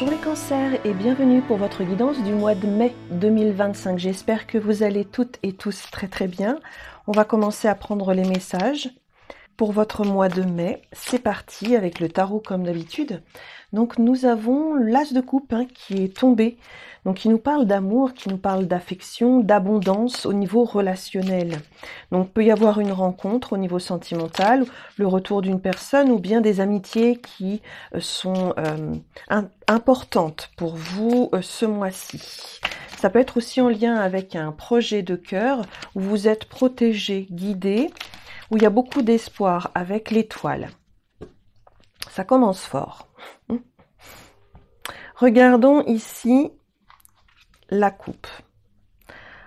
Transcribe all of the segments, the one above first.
Bonjour les cancers et bienvenue pour votre guidance du mois de mai 2025. J'espère que vous allez toutes et tous très bien. On va commencer à prendre les messages pour votre mois de mai. C'est parti avec le tarot comme d'habitude. Donc nous avons l'as de coupe qui est tombé. Donc qui nous parle d'amour, qui nous parle d'affection, d'abondance au niveau relationnel. Donc peut y avoir une rencontre au niveau sentimental, le retour d'une personne ou bien des amitiés qui sont importantes pour vous ce mois-ci. Ça peut être aussi en lien avec un projet de cœur où vous êtes protégé, guidé, où il y a beaucoup d'espoir avec l'étoile. Ça commence fort. Regardons ici la coupe.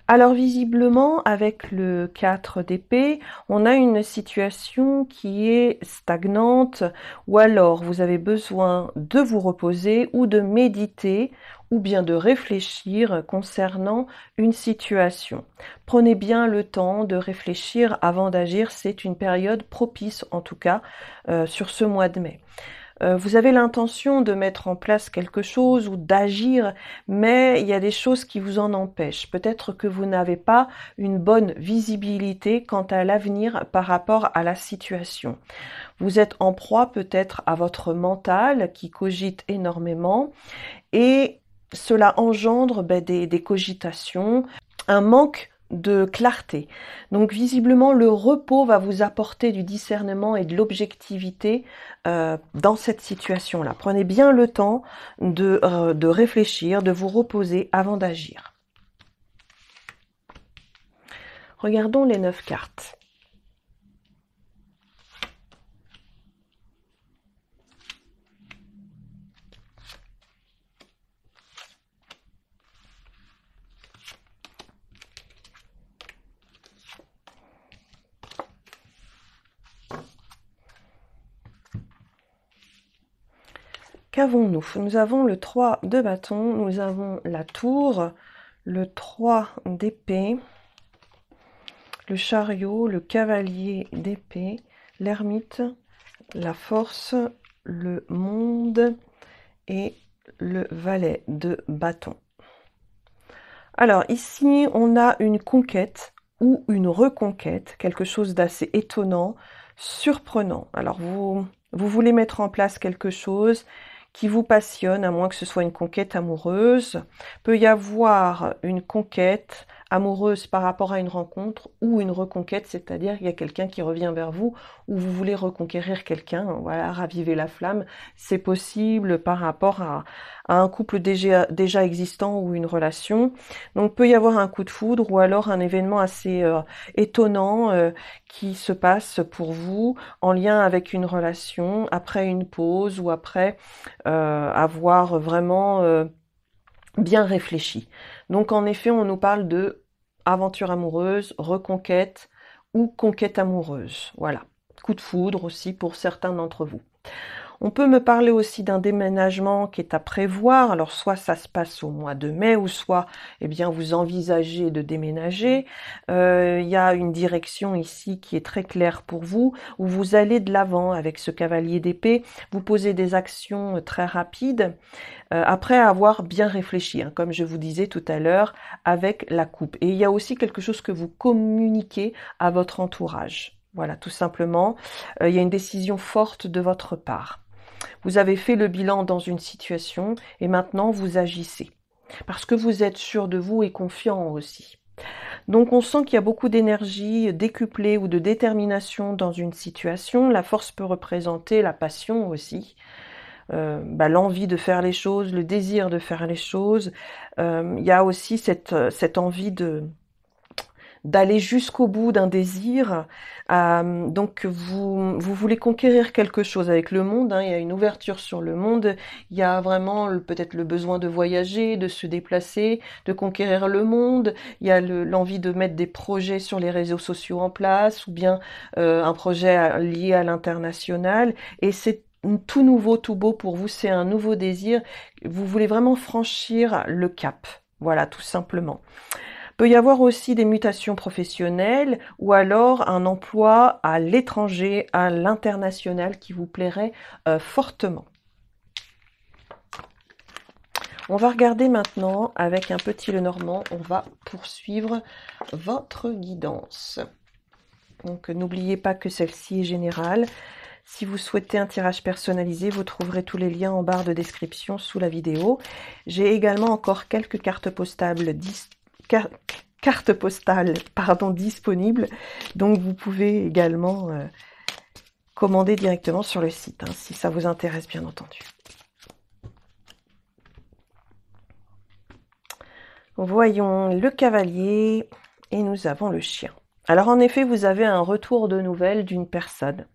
Alors visiblement, avec le 4 d'épée, on a une situation qui est stagnante, ou alors vous avez besoin de vous reposer ou de méditer, ou bien de réfléchir concernant une situation. Prenez bien le temps de réfléchir avant d'agir, c'est une période propice en tout cas sur ce mois de mai. Vous avez l'intention de mettre en place quelque chose ou d'agir, mais il y a des choses qui vous en empêchent. Peut-être que vous n'avez pas une bonne visibilité quant à l'avenir par rapport à la situation. Vous êtes en proie peut-être à votre mental qui cogite énormément et cela engendre des cogitations, un manque de clarté. Donc visiblement le repos va vous apporter du discernement et de l'objectivité dans cette situation-là. Prenez bien le temps de réfléchir, de vous reposer avant d'agir. Regardons les 9 cartes. Qu'avons-nous? Nous avons le 3 de bâton, nous avons la tour, le 3 d'épée, le chariot, le cavalier d'épée, l'ermite, la force, le monde et le valet de bâton. Alors ici, on a une conquête ou une reconquête, quelque chose d'assez étonnant, surprenant. Alors vous voulez mettre en place quelque chose qui vous passionne, à moins que ce soit une conquête amoureuse. Peut y avoir une conquête amoureuse par rapport à une rencontre ou une reconquête, c'est-à-dire qu'il y a quelqu'un qui revient vers vous ou vous voulez reconquérir quelqu'un, voilà, raviver la flamme. C'est possible par rapport à un couple déjà existant ou une relation. Donc peut y avoir un coup de foudre ou alors un événement assez étonnant qui se passe pour vous en lien avec une relation, après une pause ou après avoir vraiment bien réfléchi. Donc en effet, on nous parle de aventure amoureuse, reconquête ou conquête amoureuse. Voilà. Coup de foudre aussi pour certains d'entre vous. On peut me parler aussi d'un déménagement qui est à prévoir. Alors soit ça se passe au mois de mai ou soit bien vous envisagez de déménager. Il y a une direction ici qui est très claire pour vous où vous allez de l'avant avec ce cavalier d'épée. Vous posez des actions très rapides après avoir bien réfléchi, comme je vous disais tout à l'heure avec la coupe. Et il y a aussi quelque chose que vous communiquez à votre entourage. Voilà, tout simplement, il y a une décision forte de votre part. Vous avez fait le bilan dans une situation et maintenant vous agissez. Parce que vous êtes sûr de vous et confiant aussi. Donc on sent qu'il y a beaucoup d'énergie décuplée ou de détermination dans une situation. La force peut représenter la passion aussi. L'envie de faire les choses, le désir de faire les choses. Il y a aussi cette envie d'aller jusqu'au bout d'un désir. Donc vous voulez conquérir quelque chose avec le monde, il y a une ouverture sur le monde, il y a vraiment peut-être le besoin de voyager, de se déplacer, de conquérir le monde, il y a l'envie de mettre des projets sur les réseaux sociaux en place, ou bien un projet lié à l'international, et c'est tout nouveau, tout beau pour vous, c'est un nouveau désir, vous voulez vraiment franchir le cap, voilà, tout simplement. Peut y avoir aussi des mutations professionnelles ou alors un emploi à l'étranger, à l'international qui vous plairait fortement. On va regarder maintenant avec un petit Lenormand, on va poursuivre votre guidance. Donc n'oubliez pas que celle-ci est générale. Si vous souhaitez un tirage personnalisé, vous trouverez tous les liens en barre de description sous la vidéo. J'ai également encore quelques cartes postales, disponibles, donc vous pouvez également commander directement sur le site, hein, si ça vous intéresse bien entendu. Voyons le cavalier et nous avons le chien. Alors en effet, vous avez un retour de nouvelles d'une personne.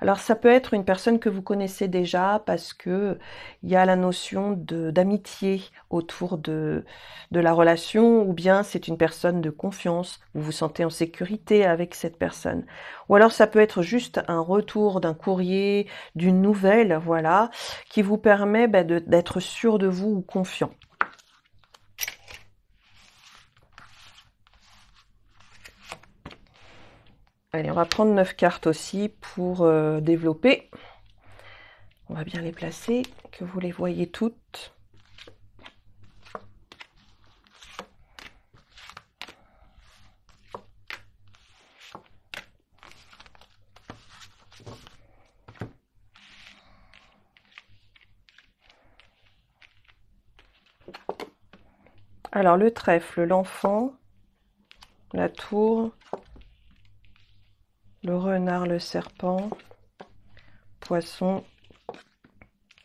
Alors ça peut être une personne que vous connaissez déjà parce que il y a la notion d'amitié autour de la relation, ou bien c'est une personne de confiance, vous vous sentez en sécurité avec cette personne. Ou alors ça peut être juste un retour d'un courrier, d'une nouvelle, voilà, qui vous permet d'être sûr de vous ou confiant. Allez, on va prendre 9 cartes aussi pour développer. On va bien les placer, que vous les voyez toutes. Alors, le trèfle, l'enfant, la tour, le renard, le serpent, poisson,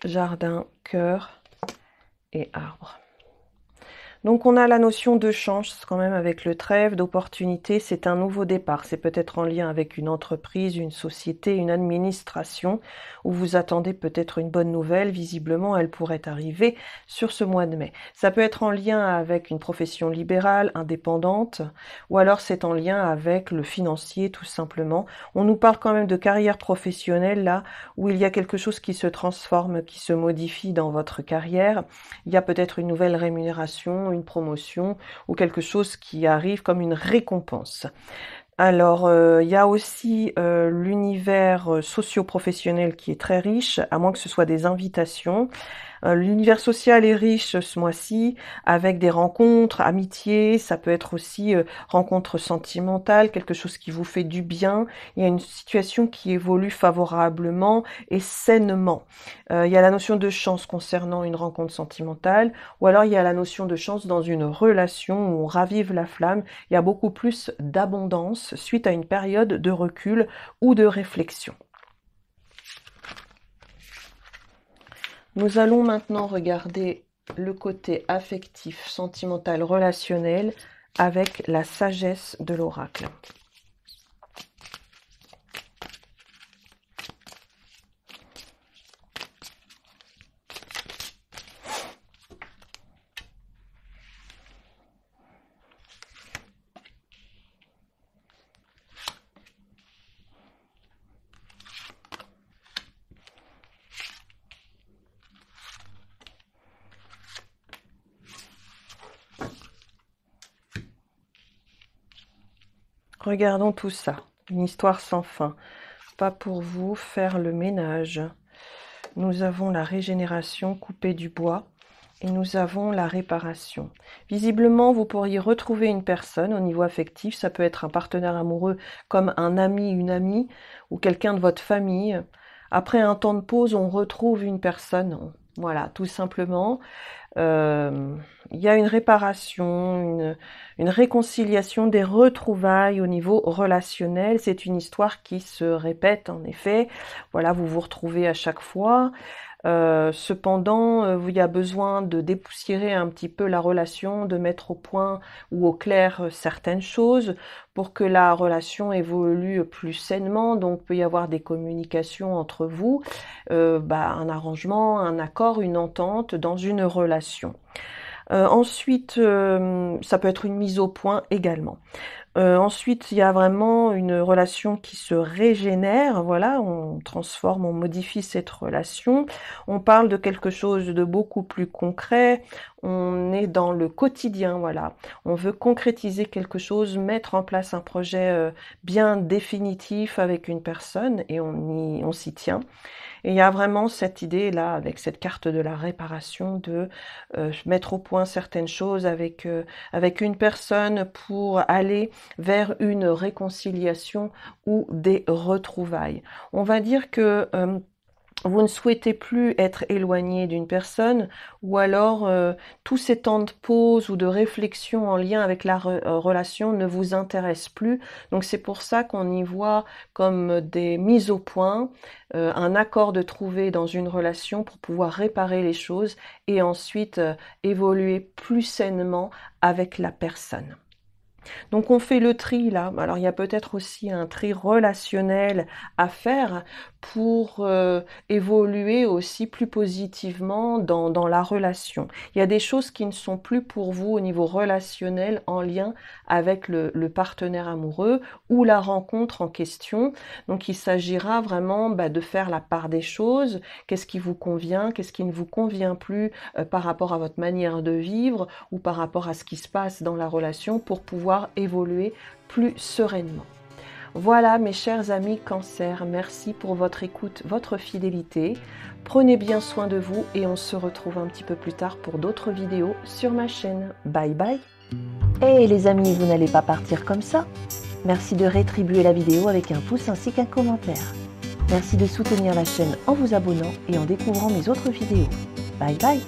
jardin, cœur et arbre. Donc on a la notion de chance quand même avec le trèfle, d'opportunité, c'est un nouveau départ. C'est peut-être en lien avec une entreprise, une société, une administration, où vous attendez peut-être une bonne nouvelle. Visiblement, elle pourrait arriver sur ce mois de mai. Ça peut être en lien avec une profession libérale, indépendante, ou alors c'est en lien avec le financier tout simplement. On nous parle quand même de carrière professionnelle là, où il y a quelque chose qui se transforme, qui se modifie dans votre carrière. Il y a peut-être une nouvelle rémunération, une promotion ou quelque chose qui arrive comme une récompense. Alors, il y a aussi l'univers socio-professionnel qui est très riche, à moins que ce soit des invitations. L'univers social est riche ce mois-ci, avec des rencontres, amitiés, ça peut être aussi rencontres sentimentales, quelque chose qui vous fait du bien. Il y a une situation qui évolue favorablement et sainement. Il y a la notion de chance concernant une rencontre sentimentale, ou alors il y a la notion de chance dans une relation où on ravive la flamme. Il y a beaucoup plus d'abondance suite à une période de recul ou de réflexion. Nous allons maintenant regarder le côté affectif, sentimental, relationnel avec la sagesse de l'oracle. Regardons tout ça, une histoire sans fin. Pas pour vous faire le ménage. Nous avons la régénération, couper du bois, et nous avons la réparation. Visiblement, vous pourriez retrouver une personne au niveau affectif. Ça peut être un partenaire amoureux comme un ami, une amie, ou quelqu'un de votre famille. Après un temps de pause, on retrouve une personne. Voilà, tout simplement. Il y a une réparation, une réconciliation, des retrouvailles au niveau relationnel. C'est une histoire qui se répète en effet. Voilà, vous vous retrouvez à chaque fois. Cependant, il y a besoin de dépoussiérer un petit peu la relation, de mettre au point ou au clair certaines choses pour que la relation évolue plus sainement. Donc, il peut y avoir des communications entre vous, un arrangement, un accord, une entente dans une relation. Ensuite, ça peut être une mise au point également. Ensuite, il y a vraiment une relation qui se régénère, voilà, on transforme, on modifie cette relation. On parle de quelque chose de beaucoup plus concret, on est dans le quotidien, voilà. On veut concrétiser quelque chose, mettre en place un projet bien définitif avec une personne et on s'y tient. Et il y a vraiment cette idée-là, avec cette carte de la réparation, de mettre au point certaines choses avec, avec une personne pour aller vers une réconciliation ou des retrouvailles. On va dire que vous ne souhaitez plus être éloigné d'une personne, ou alors tous ces temps de pause ou de réflexion en lien avec la relation ne vous intéressent plus. Donc c'est pour ça qu'on y voit comme des mises au point, un accord de trouver dans une relation pour pouvoir réparer les choses et ensuite évoluer plus sainement avec la personne. Donc on fait le tri là. Alors il y a peut-être aussi un tri relationnel à faire pour évoluer aussi plus positivement dans la relation. Il y a des choses qui ne sont plus pour vous au niveau relationnel en lien avec le partenaire amoureux ou la rencontre en question. Donc il s'agira vraiment de faire la part des choses. Qu'est-ce qui vous convient, qu'est-ce qui ne vous convient plus par rapport à votre manière de vivre ou par rapport à ce qui se passe dans la relation pour pouvoir évoluer plus sereinement. Voilà mes chers amis Cancer, merci pour votre écoute, votre fidélité. Prenez bien soin de vous et on se retrouve un petit peu plus tard pour d'autres vidéos sur ma chaîne. Bye bye. Hey les amis, vous n'allez pas partir comme ça. Merci de rétribuer la vidéo avec un pouce ainsi qu'un commentaire. Merci de soutenir la chaîne en vous abonnant et en découvrant mes autres vidéos. Bye bye.